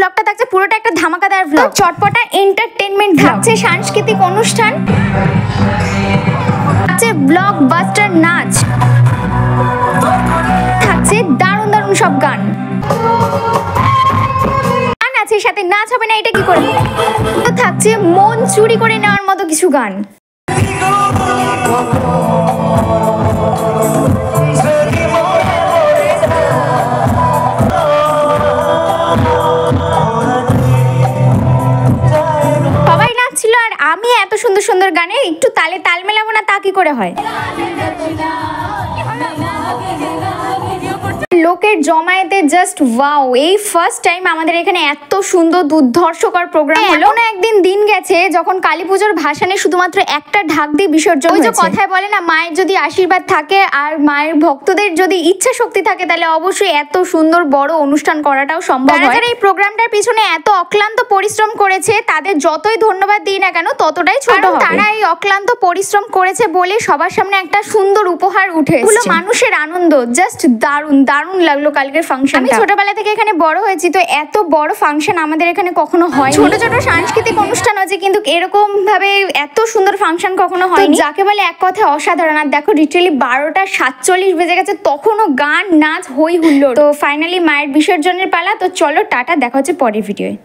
ব্লগটা থাকছে পুরোটা একটা ধামাকাদার ব্লগ, চটপটা এন্টারটেইনমেন্ট থাকছে, সাংস্কৃতিক অনুষ্ঠান থাকছে, ব্লকবাস্টার নাচ থাকছে, দারুণ দারুণ সব গান আছে, সাথে নাচ হবে না এটা কি করে, থাকছে মন চুরি করে নেওয়ার মতো কিছু গান। সবাই নাচছিল আর আমি এত সুন্দর সুন্দর গানে একটু তালে তাল মেলাবো না তা কি করে হয়। লোকের জমায়েতে জাস্ট ওয়াও, এই ফার্স্ট টাইম আমাদের এখানে এত সুন্দর দুর্ধর্ষকর প্রোগ্রাম হলো। না একদিন দিন গেছে যখন কালী পুজোর ভাসানে শুধুমাত্র একটা ঢাক দিয়ে বিসর্জন হয়েছে। ওই যে কথায় বলে না, মায়ের যদি আশীর্বাদ থাকে আর মায়ের ভক্তদের যদি ইচ্ছা শক্তি থাকে তাহলে অবশ্যই এত সুন্দর বড় অনুষ্ঠান করাটাও সম্ভব হয়। যারা এই প্রোগ্রামটার পিছনে এত অক্লান্ত পরিশ্রম করেছে তাদের যতই ধন্যবাদ দিই না কেন ততটাই ছোট হবে। তারা এই অক্লান্ত পরিশ্রম করেছে বলে সবার সামনে একটা সুন্দর উপহার উঠে এসেছে। মানুষের আনন্দ জাস্ট দারুণ দারুণ লাগলো কালকের ফাংশন। আমি ছোটবেলা থেকে এখানে বড় হয়েছি, তো এত বড় ফাংশন আমাদের এখানে কখনো হয়। ছোট ছোট সাংস্কৃতিক অনুষ্ঠান আছে কিন্তু এরকম ভাবে এত সুন্দর ফাংশন কখনো হয়নি, যাকে বলে এক কথায় অসাধারণ। আর দেখো লিটারালি 12:47 বেজে গেছে, তখনও গান নাচ হই হুল্লোড়। তো ফাইনালি মায়ের বিসর্জনের পালা। তো চলো টাটা, দেখা হচ্ছে পরের ভিডিওয়ে।